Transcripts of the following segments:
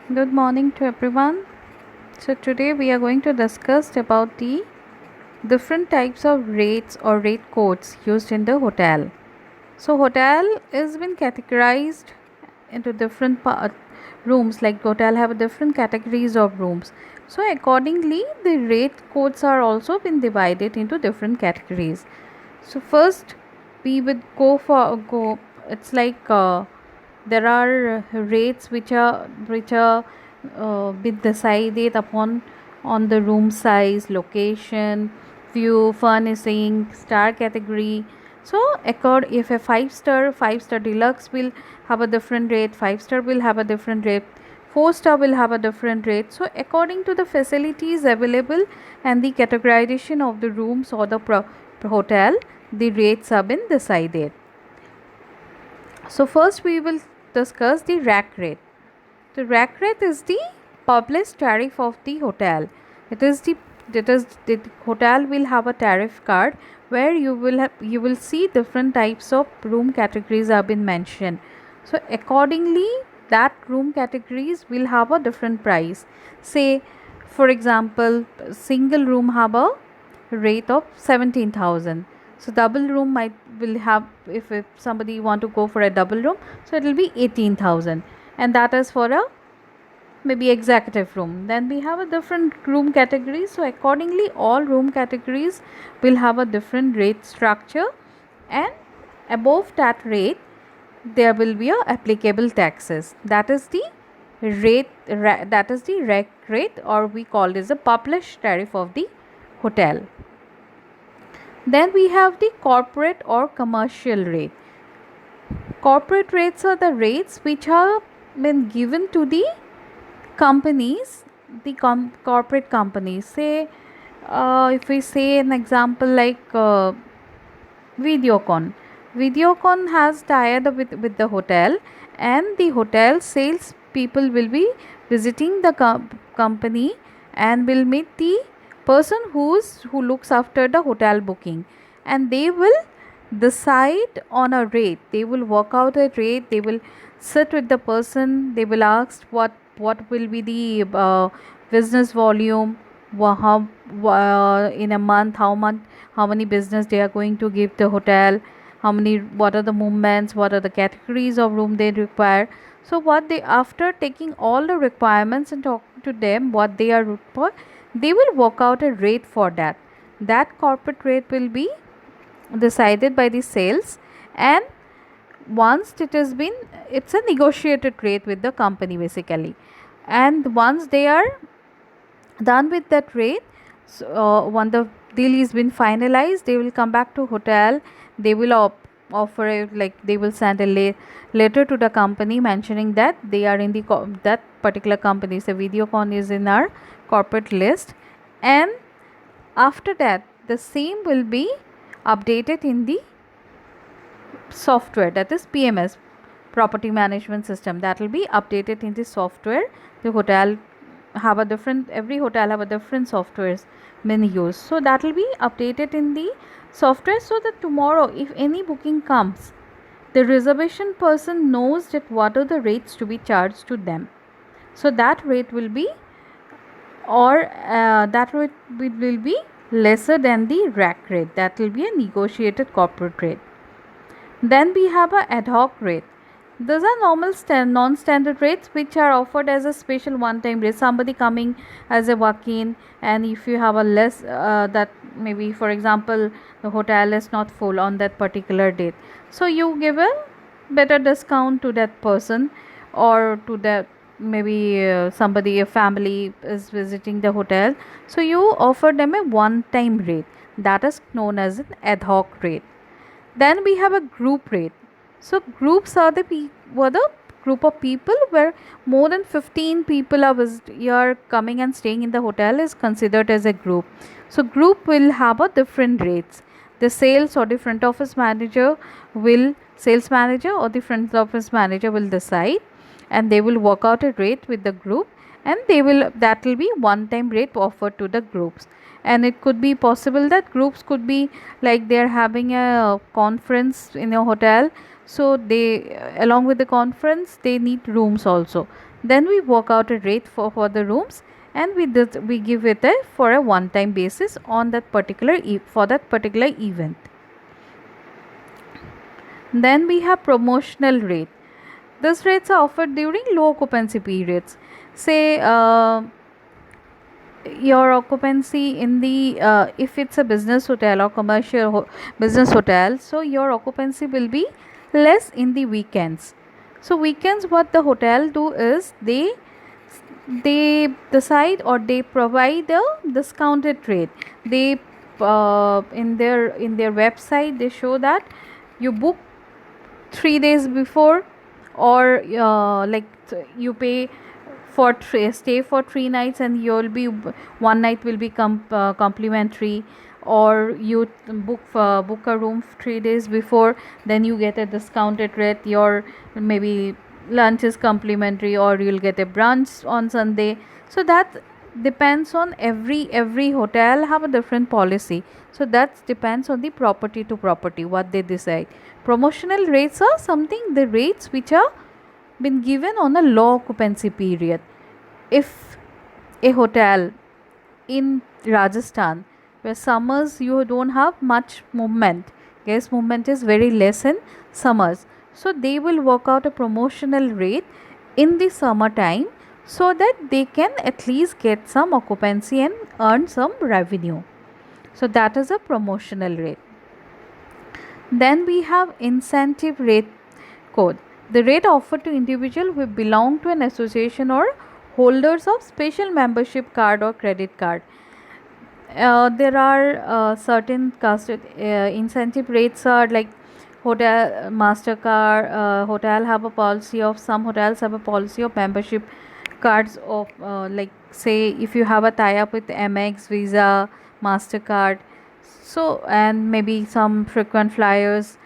Good morning to everyone. So today we are going to discuss about the different types of rates or rate codes used in the hotel. So hotel is been categorized into different rooms, like hotel have different categories of rooms. So accordingly the rate codes are also been divided into different categories. So first we would go it's like there are rates which are been decided upon on the room size, location, view, furnishing, star category. So if a five star deluxe will have a different rate, 5 star will have a different rate, 4 star will have a different rate. So according to the facilities available and the categorization of the rooms or the hotel, the rates have been decided. So first we will discuss the rack rate. The rack rate is the published tariff of the hotel. It is the hotel will have a tariff card where you will see different types of room categories have been mentioned. So accordingly that room categories will have a different price. Say for example single room have a rate of 17,000. So double room might will have, if somebody want to go for a double room, so it will be 18,000, and that is for a maybe executive room. Then we have a different room category. So accordingly all room categories will have a different rate structure, and above that rate there will be a applicable taxes. That is the that is the rec rate, or we call this a published tariff of the hotel. Then we have the corporate or commercial rate. Corporate rates are the rates which have been given to the companies, the corporate companies. Say, if we say an example like Videocon. Videocon has tied up with the hotel, and the hotel sales people will be visiting the company and will meet the person who looks after the hotel booking, and they will decide on a rate. They will work out a rate. They will sit with the person. They will ask what will be the business volume, how in a month, how many business they are going to give the hotel, how many, what are the movements, what are the categories of room they require. So what they, after taking all the requirements and talking to them what they are for, they will work out a rate for that. That corporate rate will be decided by the sales, and once it has been, it's a negotiated rate with the company basically, and once they are done with that rate, so when the deal is been finalized, they will come back to hotel. They will offer a, like they will send a letter to the company mentioning that they are in the that particular company. So Videocon is in our corporate list, and after that the same will be updated in the software, that is PMS, property management system, that will be updated in the software. The hotel have a different, every hotel have a different softwares been used, so that will be updated in the software, so that tomorrow if any booking comes, the reservation person knows that what are the rates to be charged to them. So that rate will be, or that rate will be lesser than the rack rate. That will be a negotiated corporate rate. Then we have a ad hoc rate. Those are normal non-standard rates which are offered as a special one-time rate. Somebody coming as a walk-in, and if you have a less that maybe for example the hotel is not full on that particular date, so you give a better discount to that person, or to that maybe somebody, a family is visiting the hotel, so you offer them a one-time rate. That is known as an ad hoc rate. Then we have a group rate. So groups are were the group of people where more than 15 people are coming and staying in the hotel is considered as a group. So group will have a different rates. The sales or the front office manager will, sales manager or the front office manager will decide, and they will work out a rate with the group, and they will, that will be one time rate offered to the groups. And it could be possible that groups could be like they are having a conference in a hotel, so they, along with the conference they need rooms also. Then we work out a rate for the rooms, and we give it a for a one time basis on that particular for that particular event. Then we have promotional rate. These rates are offered during low occupancy periods. Say your occupancy in the if it's a business hotel or commercial business hotel, so your occupancy will be less in the weekends. So weekends, what the hotel do is they decide or they provide a discounted rate. They in their website they show that you book 3 days before, or you pay for stay for 3 nights and you'll be one night will be complimentary, or you book a room 3 days before, then you get a discounted rate. Your maybe lunch is complimentary, or you'll get a brunch on Sunday. So that depends on every hotel have a different policy. So that depends on the property to property what they decide. Promotional rates are something, the rates which are been given on a low occupancy period. If a hotel in Rajasthan, where summers you don't have much movement, guest movement is very less in summers, so they will work out a promotional rate in the summertime, so that they can at least get some occupancy and earn some revenue. So that is a promotional rate. Then we have incentive rate code. The rate offered to individual who belong to an association or holders of special membership card or credit card. There are certain incentive rates are like hotel Mastercard. Hotel have a policy of some hotels have a policy of membership cards of like say if you have a tie up with Amex, Visa, Mastercard. So and maybe some frequent flyers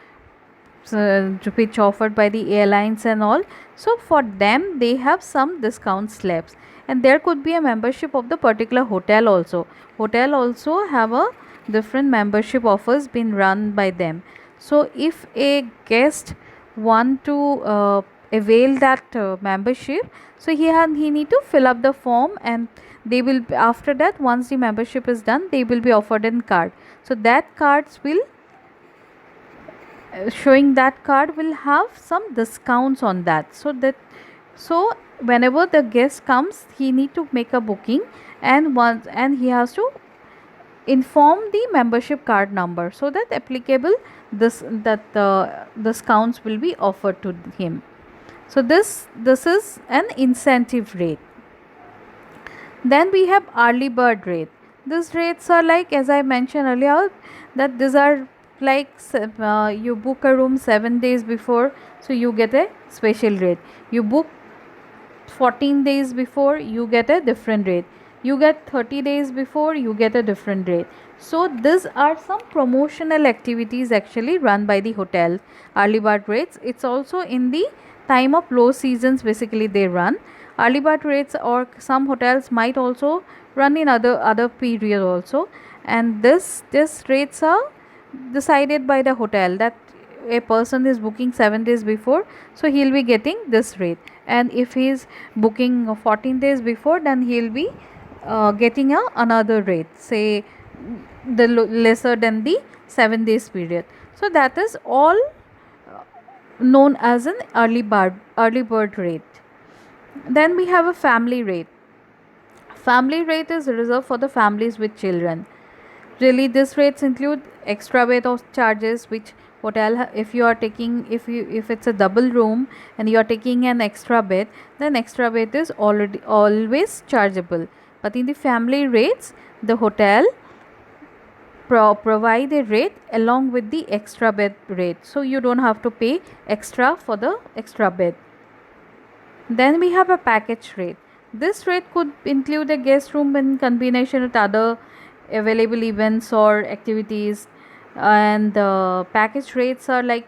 which offered by the airlines and all. So for them they have some discount slabs, and there could be a membership of the particular hotel also. Hotel also have a different membership offers been run by them. So if a guest want to avail that membership, so he need to fill up the form, and they will after that, once the membership is done, they will be offered in card. So that cards will showing that card will have some discounts on that. So whenever the guest comes, he need to make a booking, and he has to inform the membership card number, so that applicable that the discounts will be offered to him. So this is an incentive rate. Then we have early bird rate. These rates are like, as I mentioned earlier, that these are like you book a room 7 days before, so you get a special rate. You book 14 days before, you get a different rate. You get 30 days before, you get a different rate. So these are some promotional activities actually run by the hotel. Early bird rates, it's also in the time of low seasons basically they run early bird rates, or some hotels might also run in other period also. And this rates are decided by the hotel, that a person is booking 7 days before, so he'll be getting this rate, and if he is booking 14 days before, then he'll be getting another rate, say the lesser than the 7 days period. So that is all known as an early bird rate. Then we have a family rate. Family rate is reserved for the families with children. Really, these rates include extra bed of charges, which hotel if you are taking, if it's a double room and you are taking an extra bed, then extra bed is already always chargeable. But in the family rates, the hotel provide a rate along with the extra bed rate, so you don't have to pay extra for the extra bed. Then we have a package rate. This rate could include a guest room in combination with other available events or activities. And the package rates are like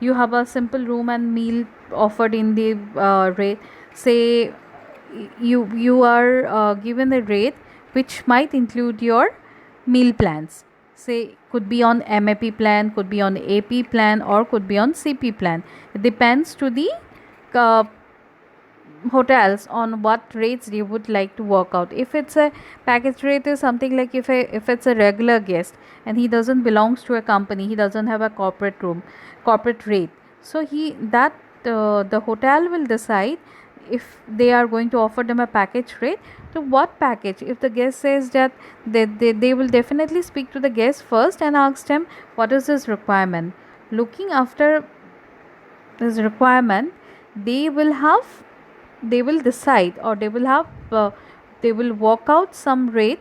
you have a simple room and meal offered in the rate. Say you are given a rate which might include your meal plans. Say could be on MAP plan, could be on AP plan, or could be on CP plan. It depends to the uh, hotels on what rates they would like to work out. If it's a package rate is something like if it's a regular guest and he doesn't belongs to a company, he doesn't have a corporate rate. So the hotel will decide if they are going to offer them a package rate. So what package? If the guest says that they will definitely speak to the guest first and ask them what is his requirement. Looking after his requirement, they will have they will decide, or they will work out some rate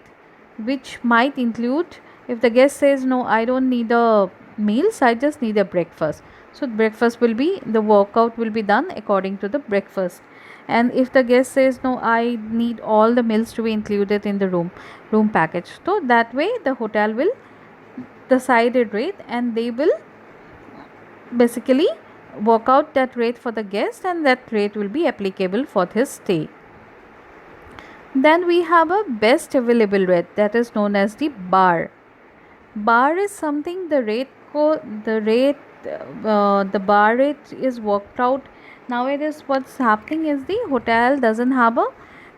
which might include, if the guest says no, I don't need a meals, I just need a breakfast, so breakfast will be, the workout will be done according to the breakfast. And if the guest says no, I need all the meals to be included in the room package, so that way the hotel will decide a rate and they will basically work out that rate for the guest, and that rate will be applicable for his stay. Then we have a best available rate, that is known as the bar. Bar is something, the bar rate is worked out. Nowadays what's happening is the hotel doesn't have a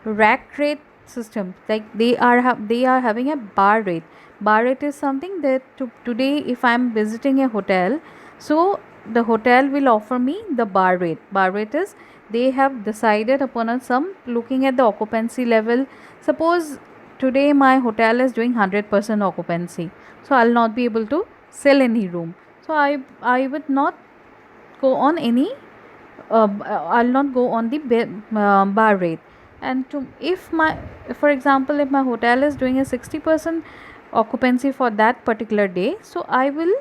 rack rate system, like they are having a bar rate. Bar rate is something that today if I'm visiting a hotel, so the hotel will offer me the bar rate. Bar rate is, they have decided upon a some looking at the occupancy level. Suppose today my hotel is doing 100% occupancy, so I'll not be able to sell any room, so I would not go on any I'll not go on the bar rate. And to if my, for example, if my hotel is doing a 60% occupancy for that particular day, so I will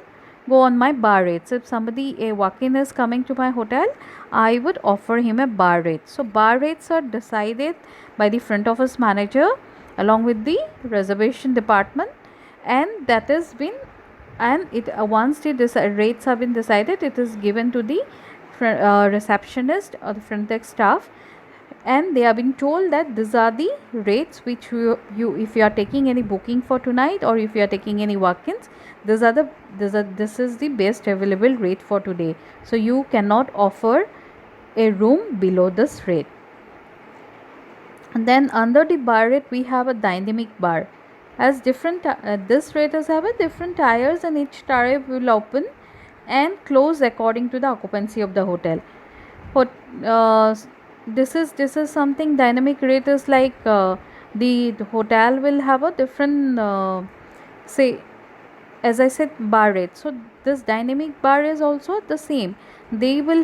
go on my bar rates. If somebody, a walk-in is coming to my hotel, I would offer him a bar rate. So bar rates are decided by the front office manager along with the reservation department, and that has been, and it once the rates have been decided, it is given to the receptionist or the front desk staff, and they have been told that these are the rates which you if you are taking any booking for tonight, or if you are taking any walk-ins, this is the best available rate for today, so you cannot offer a room below this rate. And then under the bar rate we have a dynamic bar. As different this rate has have a different tiers, and each tier will open and close according to the occupancy of the hotel. uh, this is something, dynamic rate is like the hotel will have a different say, as I said, bar rate. So this dynamic bar is also the same. They will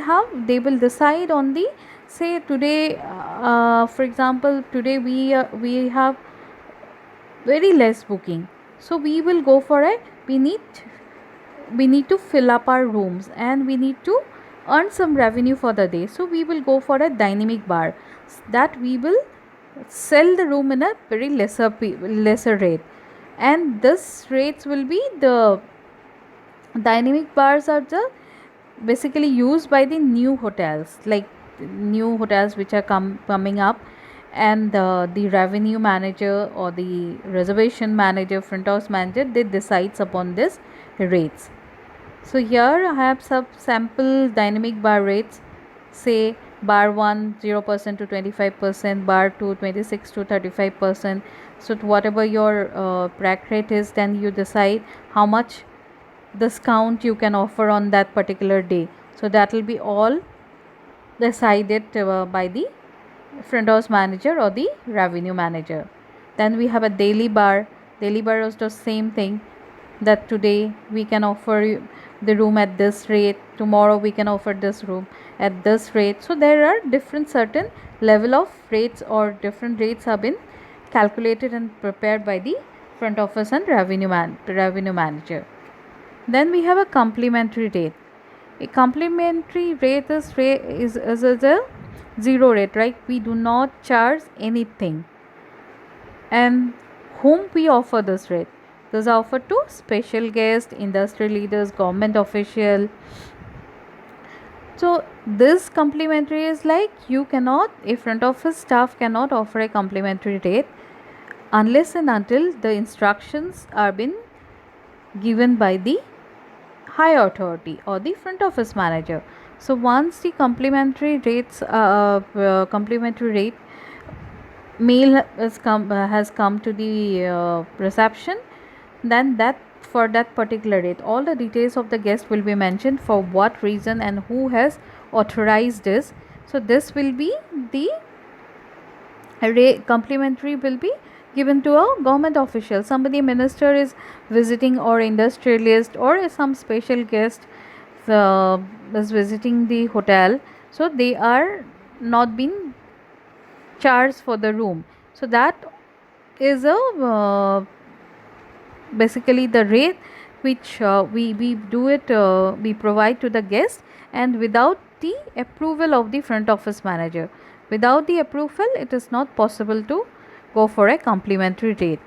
decide on the, say today, for example, today we have very less booking, so we will go for a, we need to fill up our rooms and we need to earn some revenue for the day, so we will go for a dynamic bar, that we will sell the room in a very lesser rate. And this rates will be the dynamic bars are the basically used by the new hotels, like new hotels which are coming up, and the revenue manager or the reservation manager, front house manager, they decides upon this rates. So here I have some sample dynamic bar rates. Say bar 1 0% to 25%, bar 2 26 to 35%. So whatever your rack rate is, then you decide how much discount you can offer on that particular day. So that will be all decided by the front house manager or the revenue manager. Then we have a daily bar. Daily bar is the same thing, that today we can offer you the room at this rate, tomorrow we can offer this room at this rate. So there are different certain level of rates, or different rates have been calculated and prepared by the front office and revenue manager. Then we have a complimentary rate. A complimentary rate is a zero rate, right? We do not charge anything. And whom we offer this rate? This is offered to special guests, industry leaders, government official. So this complimentary is like, you cannot, a front office staff cannot offer a complimentary rate unless and until the instructions are been given by the higher authority or the front office manager. So once the complimentary rate meal has come to the reception, then that for that particular rate, all the details of the guest will be mentioned, for what reason and who has authorized this. So this will be the complimentary will be given to a government official. Somebody minister is visiting, or industrialist, or some special guest uh, is visiting the hotel, so they are not being charged for the room. So that is a basically the rate which we do it, we provide to the guest, and without the approval of the front office manager. Without the approval, it is not possible to go for a complimentary rate.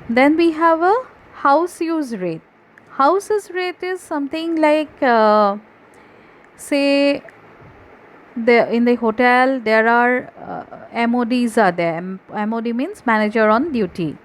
Then we have a house use rate. House use rate is something like, say, in the hotel there are MODs are there. MOD means manager on duty.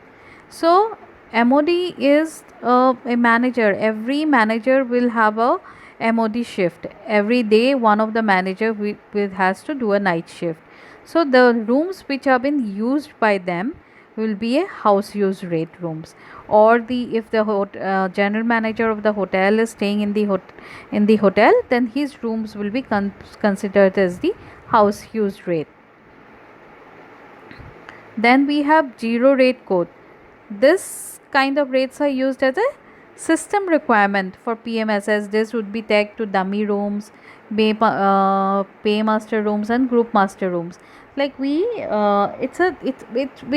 So MOD is a manager. Every manager will have a MOD shift. Every day one of the manager will has to do a night shift. So the rooms which have been used by them will be a house use rate rooms. Or the if the general manager of the hotel is staying in the hotel, then his rooms will be considered as the house use rate. Then we have zero rate code. This kind of rates are used as a system requirement for PMSS. This would be tagged to dummy rooms, paymaster rooms, and group master rooms. Like we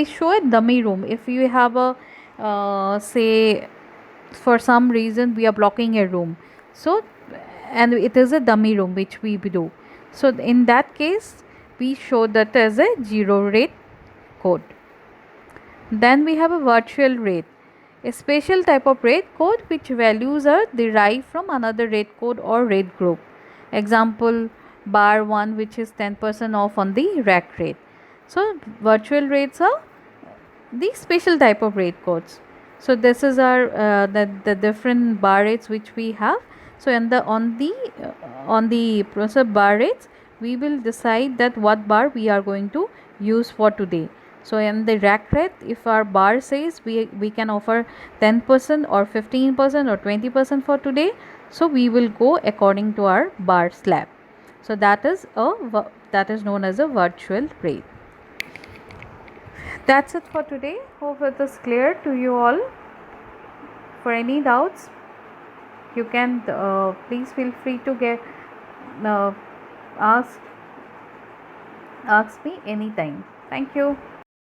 show a dummy room. If you have a say, for some reason we are blocking a room, so, and it is a dummy room which we do. So in that case, we show that as a zero rate code. Then we have a virtual rate, a special type of rate code which values are derived from another rate code or rate group. Example, bar 1, which is 10% off on the rack rate. So virtual rates are the special type of rate codes. So this is our the different bar rates which we have. So in the on the process bar rates, we will decide that what bar we are going to use for today. So in the rack rate, if our bar says we can offer 10% or 15% or 20% for today, so we will go according to our bar slab. So that is known as a virtual rate. That's it for today. Hope it is clear to you all. For any doubts, you can please feel free to get uh, ask me anytime. Thank you.